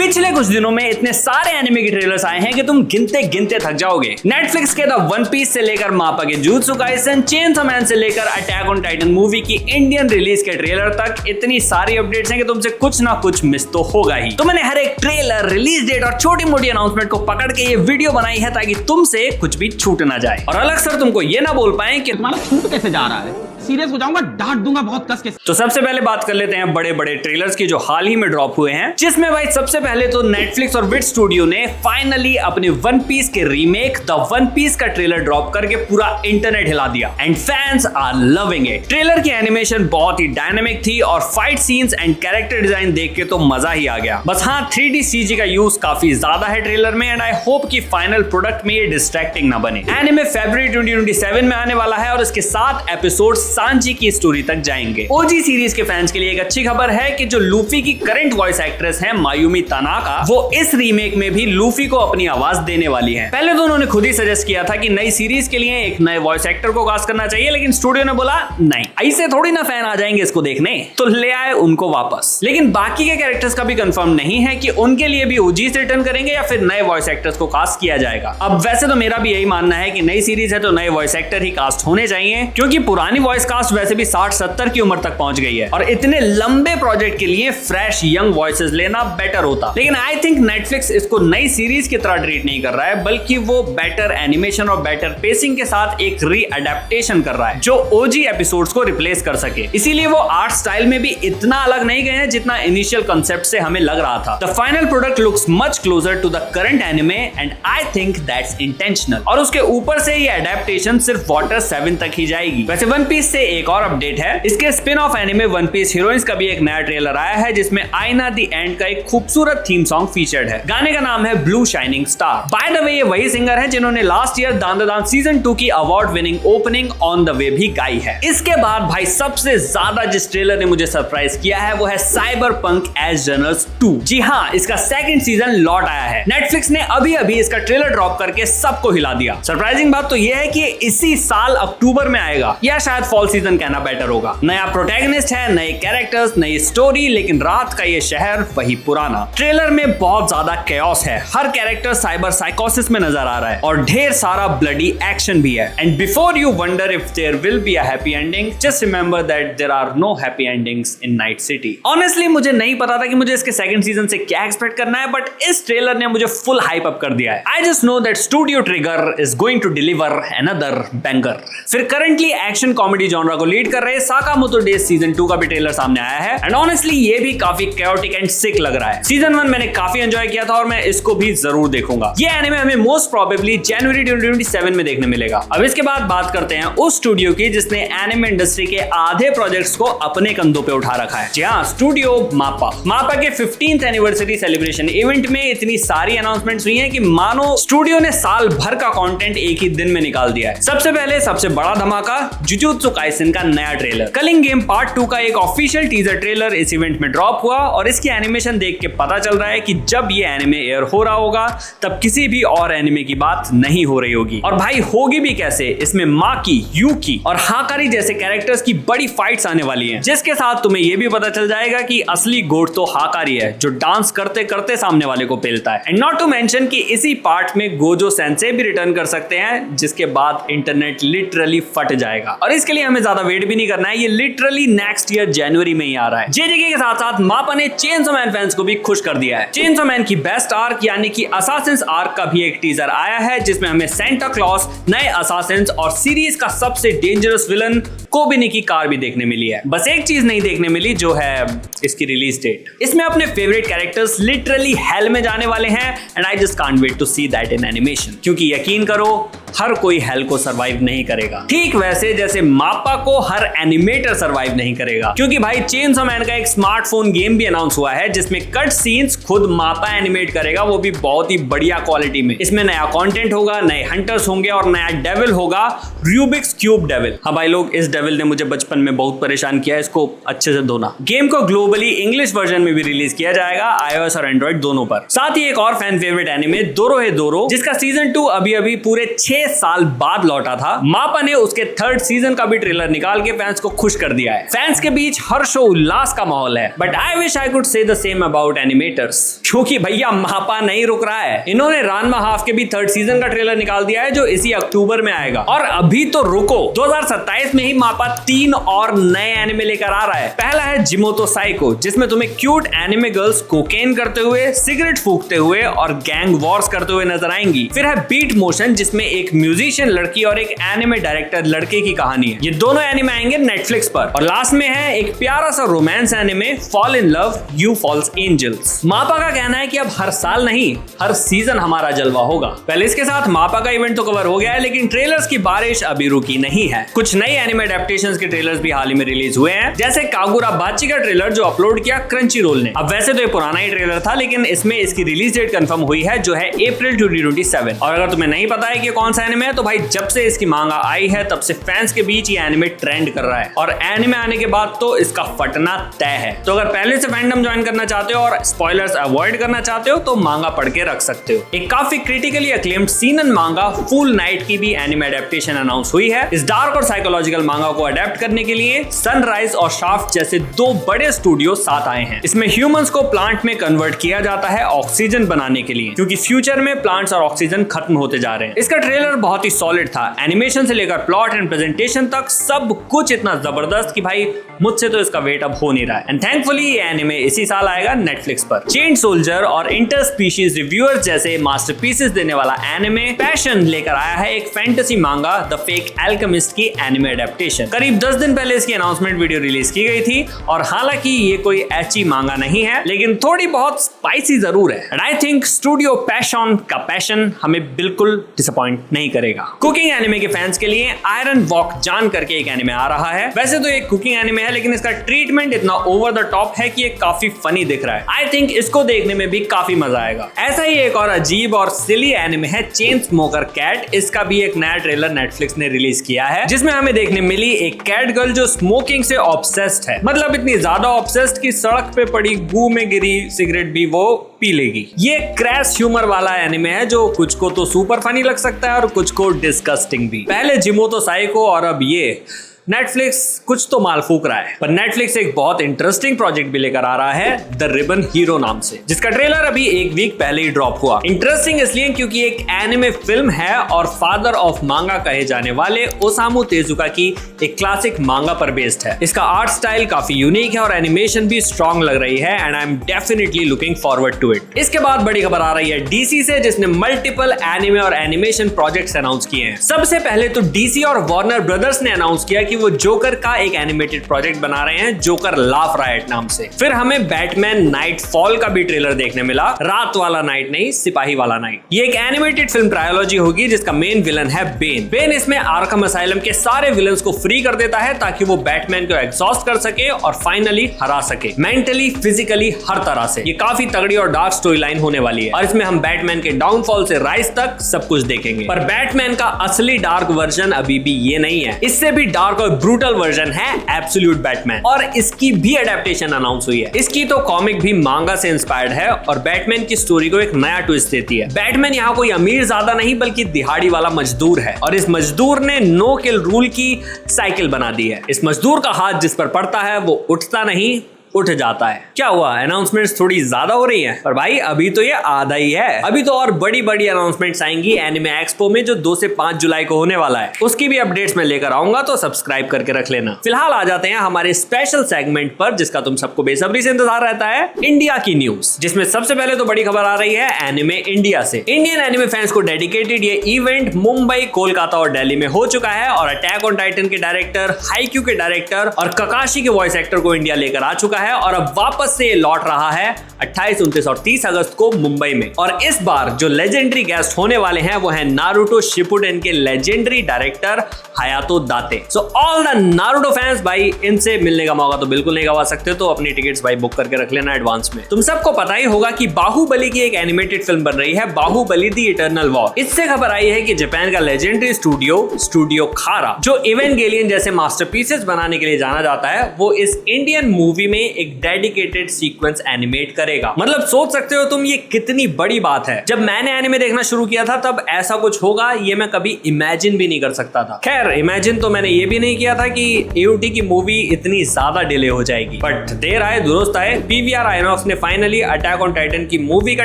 पिछले कुछ दिनों में इतने सारे एनिमे के ट्रेलर्स आए हैं कि तुम गिनते गिनते थक जाओगे। नेटफ्लिक्स के द वन पीस से लेकर मापा के जुजुत्सु काइसन, चेनसो मैन से लेकर अटैक ऑन टाइटन मूवी की इंडियन रिलीज के ट्रेलर तक इतनी सारी अपडेट्स हैं कि तुमसे कुछ ना कुछ मिस तो होगा ही। तो मैंने हर एक ट्रेलर, रिलीज डेट और छोटी मोटी अनाउंसमेंट को पकड़ के ये वीडियो बनाई है ताकि तुमसे कुछ भी छूट ना जाए और अलग सर तुमको ये ना बोल पाए कि तुम्हारा छूट कैसे जा रहा है, सीरियस हो जाऊंगा, डांट दूंगा बहुत कस के। तो सबसे पहले बात कर लेते हैं बड़े बड़े ट्रेलर्स की जो हाल ही में ड्रॉप हुए हैं, जिसमें भाई सबसे पहले तो नेटफ्लिक्स और विट स्टूडियो ने फाइनली अपने वन पीस के रीमेक द वन पीस का ट्रेलर ड्रॉप करके पूरा इंटरनेट हिला दिया and fans are loving it. Trailer की एनिमेशन बहुत ही डायनामिक थी और fight scenes and character design देख के तो मजा ही आ गया। बस हाँ, 3D CG का यूज काफी ज्यादा है ट्रेलर में एंड आई होप कि फाइनल प्रोडक्ट में ये डिस्ट्रैक्टिंग ना बने। एनिमे फरवरी 2027 में आने वाला है और इसके 7 एपिसोड सांची की स्टोरी तक जाएंगे। ओजी सीरीज के फैंस के लिए एक अच्छी खबर है कि जो लूफी की करंट वॉइस एक्ट्रेस है मायूमी तनाका, वो इस रीमेक में भी लूफी को अपनी आवाज देने वाली है। पहले तो उन्होंने खुद ही सजेस्ट किया था कि नई सीरीज के लिए एक नए वॉइस एक्टर को कास्ट करना चाहिए, लेकिन स्टूडियो ने बोला नहीं, ऐसे थोड़ी ना फैन आ जाएंगे इसको देखने, तो ले आए उनको वापस। लेकिन बाकी के कैरेक्टर्स का भी कंफर्म नहीं है कि उनके लिए भी ओजी से रिटर्न करेंगे या फिर नए वॉइस एक्टर्स को कास्ट किया जाएगा। अब वैसे तो मेरा भी यही मानना है कि नई सीरीज है तो नए वॉइस एक्टर ही कास्ट होने चाहिए, क्योंकि पुरानी वॉइस कास्ट वैसे भी 60-70 की उम्र तक पहुंच गई है और इतने लंबे प्रोजेक्ट के लिए फ्रेश यंग वॉइसेस लेना बेटर होता। लेकिन आई थिंक नेटफ्लिक्स इसको नई सीरीज की तरह ट्रीट नहीं कर रहा है, बल्कि वो बेटर एनिमेशन और बेटर पेसिंग के साथ एक री एडेप्टेशन कर रहा है जो ओजी एपिसोड्स को रिप्लेस कर सके। इसीलिए वो आर्ट स्टाइल में भी इतना अलग नहीं गए हैं जितना इनिशियल कांसेप्ट से हमें लग रहा था। The final product looks much closer to the current anime and I think that's intentional. और उसके ऊपर से ये एडेप्टेशन सिर्फ वाटर 7 तक ही जाएगी। वैसे वन पीस से एक और अपडेट है, इसके spin off anime One Piece heroines का भी एक नया ट्रेलर आया है जिसमें आईना द एंड का एक खूबसूरत थीम सॉन्ग फीचर्ड है। गाने का नाम है blue shining star. By the way ये वही सिंगर है जिन्होंने लास्ट ईयर दान द दान सीजन 2 की award winning opening on the way भी गाई है। इसके बाद भाई सबसे ज्यादा जिस ट्रेलर ने मुझे सरप्राइज किया है वो है साइबरपंक एजनर्स 2। जी हाँ, इसका सेकंड सीजन लौट आया है। नेटफ्लिक्स ने अभी अभी इसका ट्रेलर ड्रॉप करके सबको हिला दिया। सरप्राइजिंग बात तो यह है कि इसी साल अक्टूबर में आएगा या शायद फॉल सीजन कहना बेटर होगा। नया प्रोटैगनिस्ट है, नए कैरेक्टर्स, नई स्टोरी, लेकिन रात का ये शहर वही पुराना। ट्रेलर में बहुत ज्यादा कैओस है, हर कैरेक्टर साइबर साइकोसिस में नजर आ रहा है और ढेर सारा ब्लडी एक्शन भी है। And before you wonder if there will be a happy ending, just remember that there are no happy endings in Night City. Honestly मुझे नहीं पता था कि मुझे इसके सेकंड सीजन से क्या एक्सपेक्ट करना है, बट इस ट्रेलर ने मुझे फुल हाइप अप कर दिया है। I just know that studio trigger is going to deliver another banger. फिर करंटली एक्शन कॉमेडी जॉनरा को लीड कर रहे साकामोतो डेज सीजन 2 का भी ट्रेलर सामने आया है एंड ऑनेस्टली ये भी काफी कैओटिक एंड सिक लग रहा है। सीजन 1 मैंने काफी एंजॉय किया था और मैं इसको भी जरूर देखूंगा। ये एनिमे हमें मोस्ट प्रोबेबली जनवरी 2027 में देखने मिलेगा। अब इसके बाद बात करते हैं उस स्टूडियो की जिसने एनिमे इंडस्ट्री के आधे प्रोजेक्ट्स को अपने कंधों पे उठा रखा है। जी हाँ, स्टूडियो मापा के 15th एनिवर्सरी सेलिब्रेशन इवेंट में इतनी सारी अनाउंसमेंट्स हुई हैं कि मानो स्टूडियो ने साल भर का कंटेंट एक ही दिन में निकाल दिया है। सबसे पहले सबसे बड़ा धमाका जुजुत्सु काइसन का नया ट्रेलर। कलिंग गेम पार्ट 2 का एक ऑफिशियल टीजर ट्रेलर इस इवेंट में ड्रॉप हुआ और इसकी एनिमेशन देख के पता चल रहा है कि जब ये एनिमे एयर हो रहा होगा तब किसी भी और एनिमे की बात नहीं हो रही होगी। और भाई होगी भी कैसे, इसमें माकी, यूकी और हाकारी जैसे कैरेक्टर्स की बड़ी फाइट्स आने वाली हैं, जिसके साथ तुम्हें ये भी पता चल जाएगा कि असली गोट तो हाकारी है जो डांस करते करते सामने वाले को पेलता है। एंड नॉट टू मेंशन कि इसी पार्ट में गोजो सेंसे भी रिटर्न कर सकते हैं, जिसके बाद इंटरनेट लिटरली फट जाएगा। और इसके लिए हमें ज्यादा वेट भी नहीं करना है, ये लिटरली नेक्स्ट ईयर जनवरी में ही आ रहा है। जेजेके के साथ साथ मापा ने चेनसो मैन फैंस को भी खुश कर दिया है। चेनसो मैन की बेस्ट आर्क यानी कि असासिन्स आर्क का भी एक टीजर आया है जिसमें हमें सेंटा क्लॉस, नए असासिन्स और सीरीज का सबसे डेंजरस विलन कोबिनी की कार भी देखने मिली है। बस एक चीज नहीं देखने मिली जो है इसकी रिलीज डेट। इसमें अपने फेवरेट कैरेक्टर्स लिटरली हेल में जाने वाले हैं and I just can't wait to see that in animation, क्योंकि यकीन करो हर कोई हेल को सरवाइव नहीं करेगा। ठीक वैसे जैसे मापा को हर एनिमेटर सरवाइव नहीं करेगा, क्योंकि भाई चेनसो मैन का एक स्मार्टफोन गेम भी अनाउंस हुआ है जिसमें कट सीन्स खुद मापा एनिमेट करेगा, वो भी बहुत ही बढ़िया क्वालिटी में। इसमें नया कंटेंट होगा, नए हंटर्स होंगे और नया डेविल होगा, रूबिक्स क्यूब डेविल। हाँ भाई लोग, इस डेविल ने मुझे बचपन में बहुत परेशान किया, इसको अच्छे से धोना। गेम को ग्लोबली इंग्लिश वर्जन में भी रिलीज किया जाएगा iOS और एंड्रॉइड दोनों पर। साथ ही एक और फैन फेवरेट एनिमे दोरोहेदोरो, जिसका सीजन 2 अभी अभी पूरे 6 6 साल बाद लौटा था, मापा ने उसके 3rd सीजन का भी ट्रेलर निकाल के फैंस को खुश कर दिया है। फैंस के बीच हर्षो उल्लास का माहौल है। But I wish I could say the same about animators, क्योंकि भैया मापा नहीं रुक रहा है। इन्होंने रानमा हाफ के भी 3rd सीजन का ट्रेलर निकाल दिया है जो इसी अक्टूबर में आएगा। और अभी तो रुको, 2027 में ही मापा 3 और नए एनिमे लेकर आ रहा है। पहला है जिमोतो साइको, जिसमें तुम्हें क्यूट एनिमे गर्ल्स कोकेन करते हुए, सिगरेट फूकते हुए और गैंग वॉर्स करते हुए नजर आएंगी। फिर है बीट मोशन, जिसमें एक म्यूजिशियन लड़की और एक एनिमे डायरेक्टर लड़के की कहानी है। ये दोनों एनिमे आएंगे नेटफ्लिक्स पर। और लास्ट में है एक प्यारा सा romance anime fall in love you falls angels. MAPPA का कहना है कि अब हर साल नहीं, हर सीजन हमारा जलवा होगा। पहले इसके साथ मापा का इवेंट तो कवर हो गया है, लेकिन ट्रेलर्स की बारिश अभी रुकी नहीं है। कुछ नए एनिमे एडेप्टेशंस के ट्रेलर्स भी हाल ही में रिलीज हुए हैं, जैसे कागुरा बाची का ट्रेलर जो अपलोड किया क्रंचीरोल ने। अब वैसे तो ये पुराना ही ट्रेलर था, लेकिन इसमें इसकी रिलीज डेट कंफर्म हुई है जो है अप्रैल 2027। और अगर तुम्हें नहीं पता है कि कौन सा एनिमे है, तो भाई जब से इसकी मांगा आई है तब से फैंस के बीच ये एनिमे ट्रेंड कर रहा है। और एनिमे आने के बाद तो इसका फटना तय है। तो अगर पहले से फैंडम ज्वाइन करना चाहते हो और स्पॉयलर्स अवॉइड करना चाहते हो तो मांगा पढ़ के रख सकते हो। एक काफी क्रिटिकली अक्लेम्ड सीनन मांगा फुल नाइट की भी एनिमे एडेप्टेशन अनाउंस हुई है। इस डार्क और साइकोलॉजिकल मांगा को अडेप्ट करने के लिए सनराइज और शाफ्ट जैसे 2 बड़े स्टूडियो साथ आए हैं। इसमें ह्यूमंस को प्लांट में कन्वर्ट किया जाता है ऑक्सीजन बनाने के लिए, क्योंकि फ्यूचर में प्लांट्स और ऑक्सीजन खत्म होते जा रहे हैं। इसका ट्रेलर बहुत ही सॉलिड था, एनिमेशन से लेकर प्लॉट एंड प्रेजेंटेशन तक सब कुछ इतना जबरदस्त कि भाई मुझसे तो इसका वेट अब हो नहीं रहा है। एंड थैंकफुली ये एनिमे इसी साल आएगा नेटफ्लिक्स पर। चेन सोल्जर और इंटर स्पीशीज रिव्यूअर्स जैसे मास्टरपीसेस देने वाला एनिमे पैशन लेकर आया है एक फैंटेसी मांगा द फेक अल्केमिस्ट की एनिमे एडेप्टेशन। करीब 10 दिन पहले इसकी अनाउंसमेंट वीडियो रिलीज की गई थी। और हालांकि ये कोई एची मांगा नहीं है, लेकिन थोड़ी बहुत स्पाइसी जरूर है। And I think studio passion का पैशन हमें बिल्कुल डिसअपॉइंट नहीं करेगा। कुकिंग एनिमे के फैंस के लिए आयरन वॉक जान करके एक एनिमे आ रहा है। वैसे तो एक कुकिंग एनिमे है, लेकिन इसका ट्रीटमेंट इतना ओवर द टॉप है कि ये काफी फनी दिख रहा है। आई थिंक इसको देखने में भी काफी मजा आएगा। ऐसा ही एक और अजीब और सिली एनिमे है चेन स्मोकर कैट। इसका भी एक नया ट्रेलर नेटफ्लिक्स ने रिलीज किया है, जिसमें हमें देखने मिली एक कैट गर्ल जो स्मोकिंग से ऑब्सेस्ड है। मतलब इतनी ज्यादा ऑब्सेस्ड कि सड़क पे पड़ी गू में गिरी सिगरेट भी वो पी लेगी। ये क्रैश ह्यूमर वाला एनिमे है जो कुछ को तो सुपर फनी लग सकता है और कुछ को डिस्गस्टिंग भी। पहले जिमोतो साइको और अब ये नेटफ्लिक्स कुछ तो माल फूक रहा है। पर नेटफ्लिक्स एक बहुत इंटरेस्टिंग प्रोजेक्ट भी लेकर आ रहा है द रिबन हीरो नाम से, जिसका ट्रेलर अभी 1 वीक पहले ही ड्रॉप हुआ। इंटरेस्टिंग इसलिए क्योंकि एक एनिमे फिल्म है और फादर ऑफ मांगा कहे जाने वाले ओसामू तेजुका की एक क्लासिक मांगा पर बेस्ड है। इसका आर्ट स्टाइल काफी यूनिक है और एनिमेशन भी स्ट्रॉन्ग लग रही है and I am definitely looking forward to it. इसके बाद बड़ी खबर आ रही है डीसी से, जिसने मल्टीपल एनिमे और एनिमेशन प्रोजेक्ट्स अनाउंस किए हैं। सबसे पहले तो डीसी और वार्नर ब्रदर्स ने अनाउंस किया कि वो जोकर का एक एनिमेटेड प्रोजेक्ट बना रहे हैं, जोकर लाफ राइट नाम से। फिर हमें बैटमैन नाइट फॉल का भी ट्रेलर देखने मिला। रात वाला नाइट नहीं, सिपाही वाला नाइट। ये एक एनिमेटेड फिल्म ट्रायोलॉजी होगी जिसका मेन विलन है बेन। बेन इसमें आर्कम असाइलम के सारे विलन्स को फ्री कर देता है ताकि वो बैटमैन को एग्जॉस्ट कर सके और फाइनली हरा सके, मेंटली फिजिकली हर तरह से। ये काफी तगड़ी और डार्क स्टोरी लाइन होने वाली है और इसमें हम बैटमैन के डाउनफॉल से राइज तक सब कुछ देखेंगे। पर बैटमैन का असली डार्क वर्जन अभी भी ये नहीं है, इससे भी डार्क और ब्रूटल वर्जन है एब्सोल्यूट बैटमैन और इसकी भी एडेप्टेशन अनाउंस हुई है। इसकी तो कॉमिक भी मांगा से इंस्पायर्ड है और बैटमैन की स्टोरी को एक नया ट्विस्ट देती है। बैटमैन यहाँ कोई अमीर ज्यादा नहीं बल्कि दिहाड़ी वाला मजदूर है और इस मजदूर ने नो किल रूल की साइकिल बना दी है। इस मजदूर का हाथ जिस पर पड़ता है वो उठता नहीं, उठ जाता है। क्या हुआ, अनाउंसमेंट्स थोड़ी ज्यादा हो रही हैं? पर भाई अभी तो ये आधा ही है, अभी तो और बड़ी बड़ी अनाउंसमेंट्स आएंगी एनिमे एक्सपो में जो 2 से 5 जुलाई को होने वाला है। उसकी भी अपडेट्स मैं लेकर आऊंगा, तो सब्सक्राइब करके रख लेना। फिलहाल आ जाते हैं हमारे स्पेशल सेगमेंट पर जिसका तुम सबको बेसब्री से इंतजार रहता है, इंडिया की न्यूज, जिसमें सबसे पहले तो बड़ी खबर आ रही है एनिमे इंडिया से। इंडियन एनिमे फैंस को डेडिकेटेड ये इवेंट मुंबई, कोलकाता और दिल्ली में हो चुका है और अटैक ऑन टाइटन के डायरेक्टर, हाईक्यू के डायरेक्टर और ककाशी के वॉइस एक्टर को इंडिया लेकर आ चुका है और अब वापस से लौट रहा है 28, 29 और 30 अगस्त को मुंबई में। और इस बार जो लेजेंडरी गेस्ट होने वाले हैं वो है नारुतो शिपुडेन के legendary director हायातो Date. So all the Naruto fans, भाई इनसे मिलने का मौका तो बिल्कुल नहीं गवा सकते, तो अपनी टिकट्स भाई बुक करके रख लेना एडवांस में। तुम सबको पता ही होगा कि बाहुबली की एक एनिमेटेड फिल्म बन रही है, बाहुबली द इटर्नल वॉर। इससे खबर आई है कि जापान का लेजेंडरी स्टूडियो खारा, जो इवेंगेलियन जैसे मास्टरपीसेस बनाने के लिए जाना जाता है, वो इस इंडियन मूवी में एक डेडिकेटेड सीक्वेंस एनिमेट करेगा। मतलब सोच सकते हो तुम ये कितनी बड़ी बात है। जब मैंने एनिमे देखना शुरू किया था तब ऐसा कुछ होगा ये मैं कभी इमेजिन भी नहीं कर सकता था। खैर इमेजिन तो मैंने ये भी नहीं किया था कि AOT की मूवी इतनी ज्यादा डिले हो जाएगी, बट देर आए दुरुस्त आए। PVR आइनॉक्स ने फाइनली अटैक ऑन टाइटन की मूवी का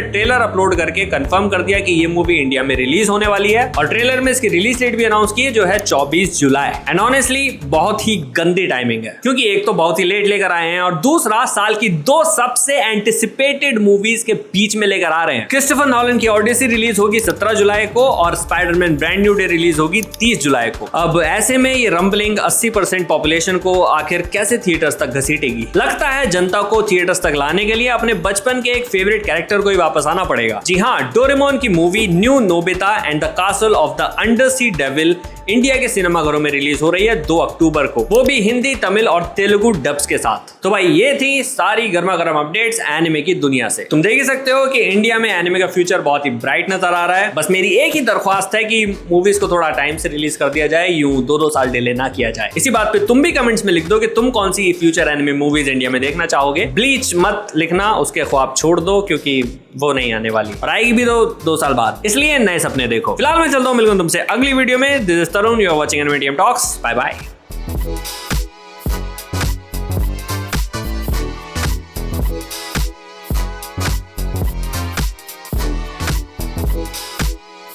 ट्रेलर अपलोड करके कंफर्म कर दिया कि ये मूवी इंडिया में रिलीज होने वाली है और ट्रेलर में इसकी रिलीज डेट भी अनाउंस की है जो है 24 जुलाई। एंड ऑनेस्टली बहुत ही गंदी टाइमिंग है क्योंकि एक तो बहुत ही लेट लेकर आए हैं और दूसरा साल की 2 सबसे एंटिसिपेटेड मूवीज के बीच में लेकर आ रहे हैं। क्रिस्टोफर नॉलन की ओडिसी रिलीज होगी 17 जुलाई को और Spiderman brand new day release होगी 30 जुलाई को। अब ऐसे में ये रंबलिंग 80% पॉपुलेशन को आखिर कैसे थिएटर्स तक घसीटेगी? लगता है जनता को थिएटर्स तक लाने के लिए अपने बचपन के एक फेवरेट कैरेक्टर को ही वापस आना पड़ेगा। जी हाँ, डोरेमोन की movie new Nobita and the castle of the undersea devil India के सिनेमाघरों में रिलीज हो रही है 2 अक्टूबर को, वो भी हिंदी, तमिल और तेलुगु डब्स के साथ। तो भाई ये थी सारी गर्मा गर्म अपडेट्स एनिमे की दुनिया से। तुम देख ही सकते हो कि इंडिया में एनिमे का फ्यूचर बहुत ही ब्राइट नजर आ रहा है। बस मेरी एक ही दरख्वास्त है कि मूवीज को थोड़ा टाइम से रिलीज कर दिया जाए, यूं 2-2 साल डिले ना किया जाए। इसी बात पे तुम भी कमेंट्स में लिख दो कि तुम कौन सी फ्यूचर एनिमे मूवीज इंडिया में देखना चाहोगे। ब्लीच मत लिखना, उसके ख्वाब छोड़ दो क्योंकि वो नहीं आने वाली और आएगी भी 2 साल बाद, इसलिए नए सपने देखो। फिलहाल मैं चलता हूँ, मिलूंगा तुमसे अगली वीडियो में। This is Tarun, you are watching anime TM talks. Bye bye.